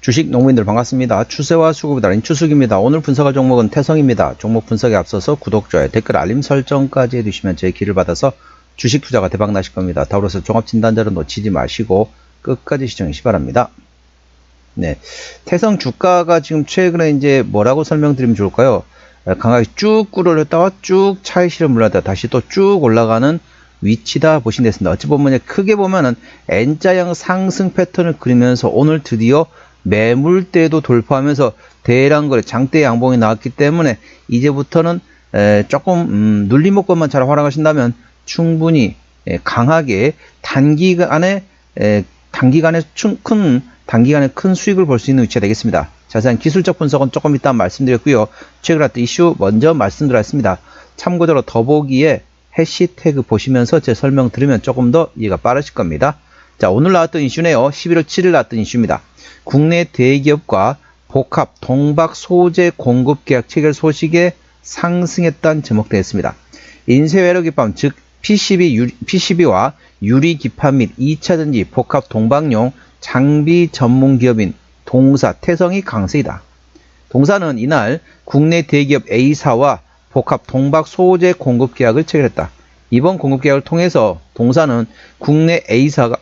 주식 농민들 반갑습니다. 추세와 수급이 달린 추석입니다. 오늘 분석할 종목은 태성입니다. 종목 분석에 앞서서 구독, 좋아요, 댓글, 알림 설정까지 해두시면 제 길을 받아서 주식 투자가 대박 나실 겁니다. 더불어서 종합진단자를 놓치지 마시고 끝까지 시청해 주시기 바랍니다. 네, 태성 주가가 지금 최근에 이제 뭐라고 설명드리면 좋을까요? 강하게 쭉 끌어올렸다가 쭉 차익 실험을 하다 다시 또 쭉 올라가는 위치다 보시면 되겠습니다. 어찌 보면 크게 보면은 N자형 상승 패턴을 그리면서 오늘 드디어 매물대도 돌파하면서 대량 거래 장대 양봉이 나왔기 때문에 이제부터는 조금 눌림목권만 잘 활용하신다면 충분히 강하게 단기간에 큰 수익을 볼 수 있는 위치가 되겠습니다. 자세한 기술적 분석은 조금 이따 말씀드렸고요. 최근 왔던 이슈 먼저 말씀드렸습니다. 참고적으로 더보기에 해시태그 보시면서 제 설명 들으면 조금 더 이해가 빠르실 겁니다. 자, 오늘 나왔던 이슈네요. 11월 7일 나왔던 이슈입니다. 국내 대기업과 복합 동박 소재 공급 계약 체결 소식에 상승했다는 제목되어 있습니다. 인쇄회로 기판 즉 PCB와 유리 기판 및 2차전지 복합 동박용 장비 전문 기업인 동사 태성이 강세이다. 동사는 이날 국내 대기업 A사와 복합 동박 소재 공급 계약을 체결했다. 이번 공급 계약을 통해서 동사는 국내 A사가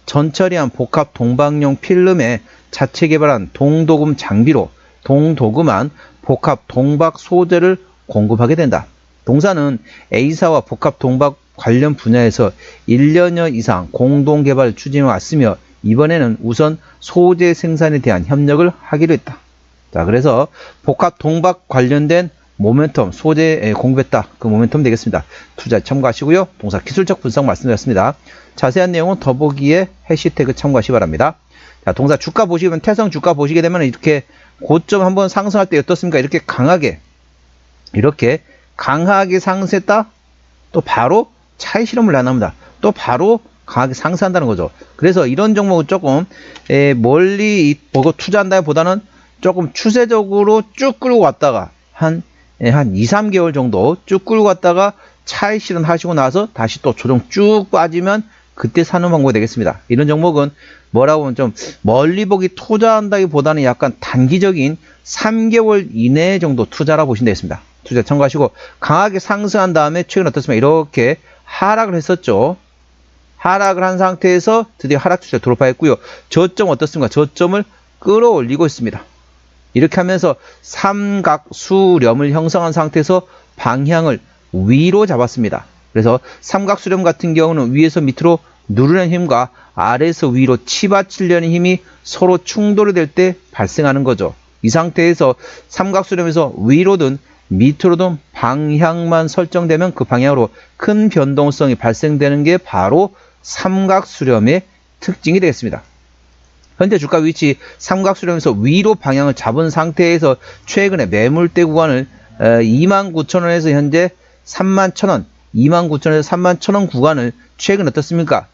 전처리한 복합 동박용 필름에 자체 개발한 동도금 장비로 동도금한 복합 동박 소재를 공급하게 된다. 동사는 A사와 복합 동박 관련 분야에서 1년여 이상 공동 개발을 추진해 왔으며 이번에는 우선 소재 생산에 대한 협력을 하기로 했다. 자, 그래서 복합 동박 관련된 모멘텀 소재에 공급했다. 그 모멘텀 되겠습니다. 투자에 참고하시고요. 동사 기술적 분석 말씀드렸습니다. 자세한 내용은 더보기에 해시태그 참고하시기 바랍니다. 자, 동사 주가 보시면 태성 주가 보시게 되면 이렇게 고점 한번 상승할 때 어떻습니까? 이렇게 강하게 상승했다. 또 바로 차익 실험을 안 합니다. 또 바로 강하게 상승한다는 거죠. 그래서 이런 종목은 조금 멀리 보고 투자한다기보다는 조금 추세적으로 쭉 끌고 왔다가 한 2, 3개월 정도 쭉 끌고 갔다가 차익 실현 하시고 나서 다시 또 조정 쭉 빠지면 그때 사는 방법이 되겠습니다. 이런 종목은 뭐라고 하면 좀 멀리 보기 투자한다기보다는 약간 단기적인 3개월 이내 정도 투자라 보시면 되겠습니다. 투자 참고하시고 강하게 상승한 다음에 최근 어떻습니까? 이렇게 하락을 했었죠. 하락을 한 상태에서 드디어 하락 추세 돌파했고요. 저점 어떻습니까? 저점을 끌어올리고 있습니다. 이렇게 하면서 삼각수렴을 형성한 상태에서 방향을 위로 잡았습니다. 그래서 삼각수렴 같은 경우는 위에서 밑으로 누르는 힘과 아래에서 위로 치받치려는 힘이 서로 충돌이 될 때 발생하는 거죠. 이 상태에서 삼각수렴에서 위로든 밑으로든 방향만 설정되면 그 방향으로 큰 변동성이 발생되는 게 바로 삼각수렴의 특징이 되겠습니다. 현재 주가 위치 삼각수렴에서 위로 방향을 잡은 상태에서 최근에 매물대 구간을 29,000원에서 현재 31,000원, 29,000원에서 31,000원 구간을 최근 어떻습니까?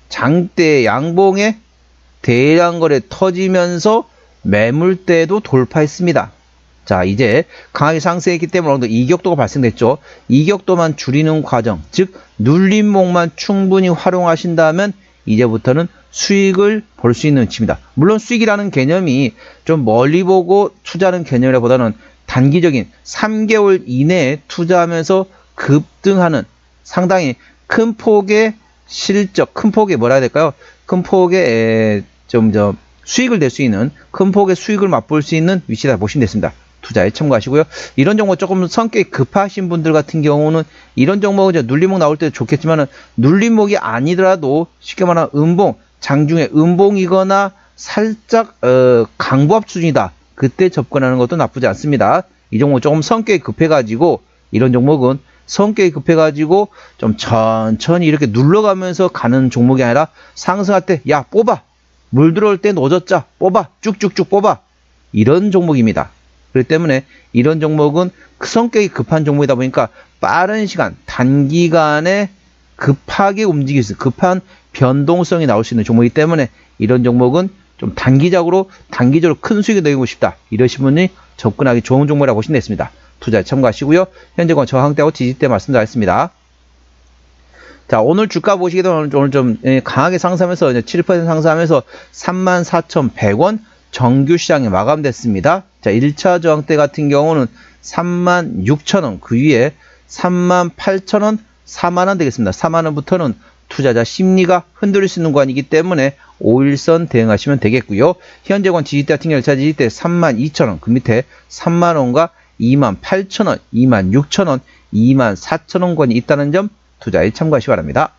장대 양봉에 대량 거래 터지면서 매물대도 돌파했습니다. 자, 이제 강하게 상승했기 때문에 어느 정도 이격도가 발생됐죠. 이격도만 줄이는 과정, 즉 눌림목만 충분히 활용하신다면 이제부터는 수익을 볼 수 있는 위치입니다. 물론 수익이라는 개념이 좀 멀리 보고 투자하는 개념이라보다는 단기적인 3개월 이내에 투자하면서 급등하는 상당히 큰 폭의 실적, 큰 폭의 뭐라 해야 될까요? 큰 폭의 수익을 낼 수 있는, 큰 폭의 수익을 맛볼 수 있는 위치다 보시면 됐습니다. 투자에 참고하시고요. 이런 종목 조금 성격이 급하신 분들 같은 경우는 이런 종목은 이제 눌림목 나올 때도 좋겠지만은 눌림목이 아니더라도 쉽게 말하면 음봉, 장중에 음봉이거나 살짝 강보합 수준이다. 그때 접근하는 것도 나쁘지 않습니다. 이 종목 조금 성격이 급해가지고 이런 종목은 성격이 급해가지고 좀 천천히 이렇게 눌러가면서 가는 종목이 아니라 상승할 때 야 뽑아 물 들어올 때 노젓자 뽑아 쭉쭉쭉 뽑아 이런 종목입니다. 그렇기 때문에 이런 종목은 성격이 급한 종목이다 보니까 빠른 시간 단기간에 급하게 움직일 수 있는 급한 변동성이 나올 수 있는 종목이기 때문에 이런 종목은 좀 단기적으로 큰 수익을 내고 싶다 이러신 분이 접근하기 좋은 종목이라고 보시면 되겠습니다. 투자에 참고하시고요. 현재권 저항대하고 지지대 말씀드렸습니다. 자, 오늘 주가 보시게 되면 오늘 좀 강하게 상승하면서 7% 상승하면서 34,100원 정규 시장에 마감됐습니다. 자, 1차 저항대 같은 경우는 36,000원, 그 위에 38,000원, 4만원 되겠습니다. 4만원부터는 투자자 심리가 흔들릴 수 있는 구간이기 때문에 5일선 대응하시면 되겠고요. 현재권 지지대 같은 경우 1차 지지대 32,000원, 그 밑에 3만원과 28,000원, 26,000원, 24,000원권이 있다는 점 투자에 참고하시기 바랍니다.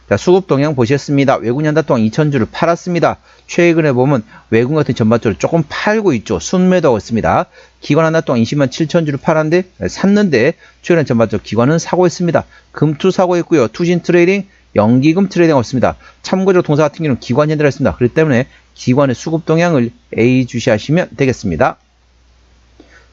자, 수급 동향 보셨습니다. 외국인 한 달 동안 2,000주를 팔았습니다. 최근에 보면 외국인 같은 전반적으로 조금 팔고 있죠. 순매도하고 있습니다. 기관 한 달 동안 20만 7천주를 팔았는데 샀는데 최근에 전반적으로 기관은 사고 있습니다. 금투 사고 있고요. 투신 트레이딩, 연기금 트레이딩하고 있습니다. 참고적으로 동사 같은 경우는 기관 현대를 했습니다. 그렇기 때문에 기관의 수급 동향을 예의주시하시면 되겠습니다.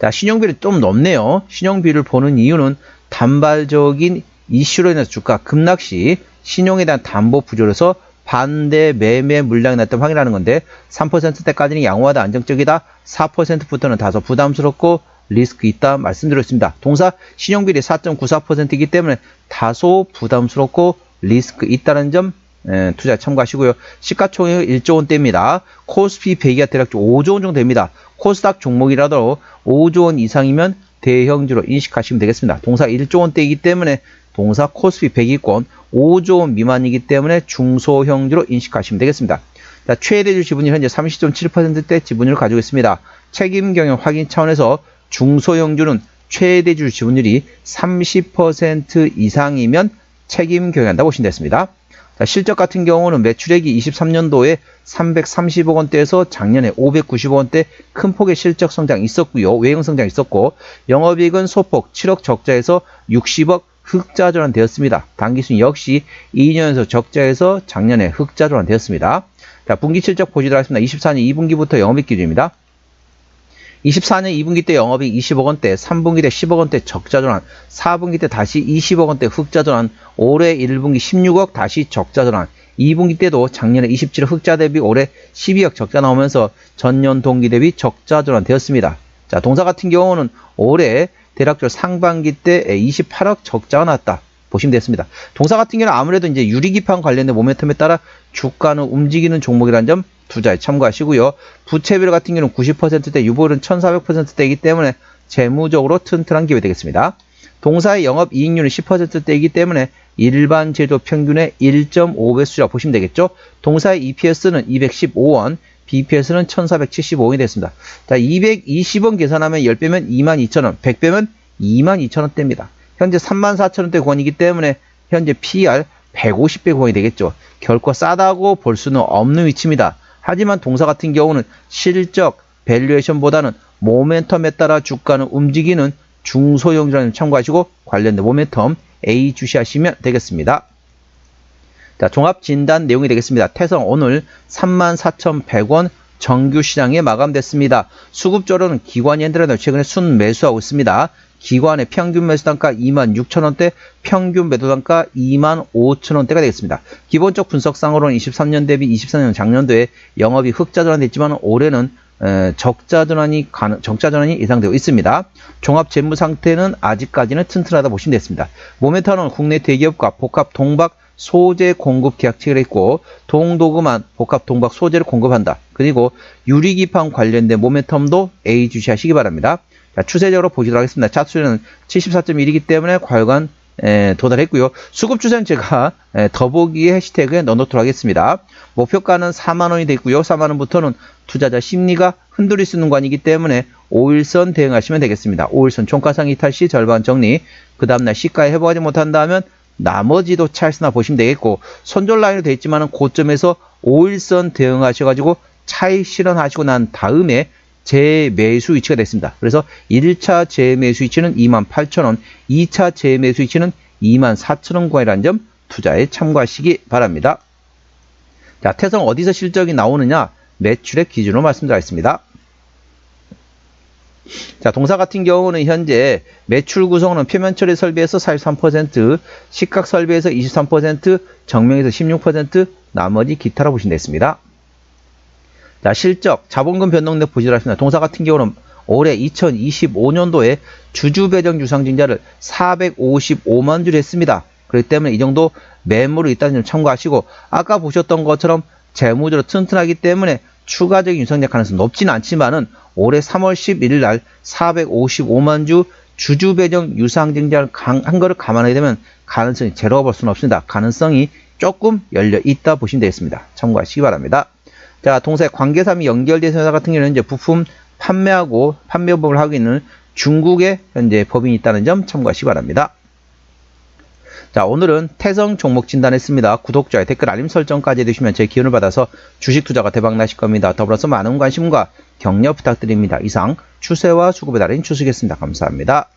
자, 신용비율이 좀 높네요. 신용비율을 보는 이유는 단발적인 이슈로 인해서 주가 급락시 신용에 대한 담보 부족에서 반대 매매 물량이 났다고 확인하는 건데 3%대까지는 양호하다 안정적이다 4%부터는 다소 부담스럽고 리스크 있다 말씀드렸습니다. 동사 신용비율이 4.94%이기 때문에 다소 부담스럽고 리스크 있다는 점 투자 참고하시고요. 시가총액 1조 원대입니다. 코스피 100이가 대략 5조 원 정도 됩니다. 코스닥 종목이라도 5조 원 이상이면 대형주로 인식하시면 되겠습니다. 동사 1조 원대이기 때문에 동사 코스피 100위권 5조 원 미만이기 때문에 중소형주로 인식하시면 되겠습니다. 자, 최대주 지분율 현재 30.7%대 지분율을 가지고 있습니다. 책임 경영 확인 차원에서 중소형주는 최대주 지분율이 30% 이상이면 책임 경영한다고 보시면 되겠습니다. 자, 실적 같은 경우는 매출액이 23년도에 330억 원대에서 작년에 590억 원대 큰 폭의 실적 성장이 있었고요. 외형 성장이 있었고 영업이익은 소폭 7억 적자에서 60억 흑자 전환되었습니다. 당기순 역시 2년에서 적자에서 작년에 흑자 전환되었습니다. 자, 분기 실적 보시도록 하겠습니다. 24년 2분기부터 영업이익 기준입니다. 24년 2분기 때 영업이익 20억 원대, 3분기 때 10억 원대 적자 전환, 4분기 때 다시 20억 원대 흑자 전환, 올해 1분기 16억 다시 적자 전환, 2분기 때도 작년에 27억 흑자 대비 올해 12억 적자 나오면서 전년 동기 대비 적자 전환 되었습니다. 자, 동사 같은 경우는 올해 대략적으로 상반기 때 28억 적자가 나왔다 보시면 되겠습니다. 동사 같은 경우는 아무래도 이제 유리기판 관련된 모멘텀에 따라 주가는 움직이는 종목이라는 점 투자에 참고하시고요. 부채비율 같은 경우는 90%대, 유보율은 1400%대이기 때문에 재무적으로 튼튼한 기회 되겠습니다. 동사의 영업이익률은 10%대이기 때문에 일반 제조 평균의 1.5배수라고 보시면 되겠죠. 동사의 EPS는 215원, BPS는 1475원이 됐습니다. 자, 220원 계산하면 10배면 22,000원, 100배면 22,000원대입니다. 현재 34,000원대 권이기 때문에 현재 PER 150배 권이 되겠죠. 결코 싸다고 볼 수는 없는 위치입니다. 하지만 동사 같은 경우는 실적, 밸류에이션보다는 모멘텀에 따라 주가는 움직이는 중소형주라는 참고하시고 관련된 모멘텀 A 주시하시면 되겠습니다. 자, 종합 진단 내용이 되겠습니다. 태성 오늘 34,100원 정규 시장에 마감됐습니다. 수급적으로는 기관이 현대라도 최근에 순 매수하고 있습니다. 기관의 평균 매수 단가 26,000원대, 평균 매도 단가 25,000원대가 되겠습니다. 기본적 분석상으로는 23년 대비 24년 작년도에 영업이 흑자 전환됐지만 올해는 적자 전환이 예상되고 있습니다. 종합 재무 상태는 아직까지는 튼튼하다 보시면 되겠습니다. 모멘텀은 국내 대기업과 복합 동박 소재 공급 계약 체결했고 동도그만 복합 동박 소재를 공급한다. 그리고 유리기판 관련된 모멘텀도 A 주시하시기 바랍니다. 자, 추세적으로 보시도록 하겠습니다. 차트는 74.1이기 때문에 과여간 도달했고요. 수급 추세는 제가 더보기에 해시태그에 넣어놓도록 하겠습니다. 목표가는 4만원이 되고요. 4만원부터는 투자자 심리가 흔들릴 수 있는 관이기 때문에 5일선 대응하시면 되겠습니다. 5일선 종가상 이탈 시 절반 정리, 그 다음날 시가에 회복하지 못한다면 나머지도 차익선화 보시면 되겠고 손절 라인으로 되어 있지만 고점에서 5일선 대응하셔가지고 차익 실현하시고 난 다음에 재매수 위치가 됐습니다. 그래서 1차 재매수 위치는 28,000원, 2차 재매수 위치는 24,000원 구간이라는 점 투자에 참고하시기 바랍니다. 자, 태성 어디서 실적이 나오느냐? 매출액 기준으로 말씀드리겠습니다. 자, 동사 같은 경우는 현재 매출 구성은 표면 처리 설비에서 43%, 식각 설비에서 23%, 정명에서 16%, 나머지 기타로 보시면 되겠습니다. 자, 실적, 자본금 변동력 보시도록 하겠습니다. 동사 같은 경우는 올해 2025년도에 주주 배정 유상증자를 455만 주를 했습니다. 그렇기 때문에 이 정도 매물이 있다는 점 참고하시고, 아까 보셨던 것처럼 재무적으로 튼튼하기 때문에 추가적인 유상증자 가능성이 높지는 않지만은 올해 3월 11일 날 455만 주 주주 배정 유상증자를 한 거를 감안하게 되면 가능성이 제로가 볼 수는 없습니다. 가능성이 조금 열려 있다 보시면 되겠습니다. 참고하시기 바랍니다. 자, 동사의 관계사 및 연결된 회사 같은 경우는 이제 부품 판매하고 판매업을 하고 있는 중국에 현재 법인이 있다는 점 참고하시기 바랍니다. 자, 오늘은 태성 종목 진단했습니다. 구독자의 댓글 알림 설정까지 해주시면 제 기운을 받아서 주식 투자가 대박 나실 겁니다. 더불어서 많은 관심과 격려 부탁드립니다. 이상 추세와 수급에 달인 추수겠습니다. 감사합니다.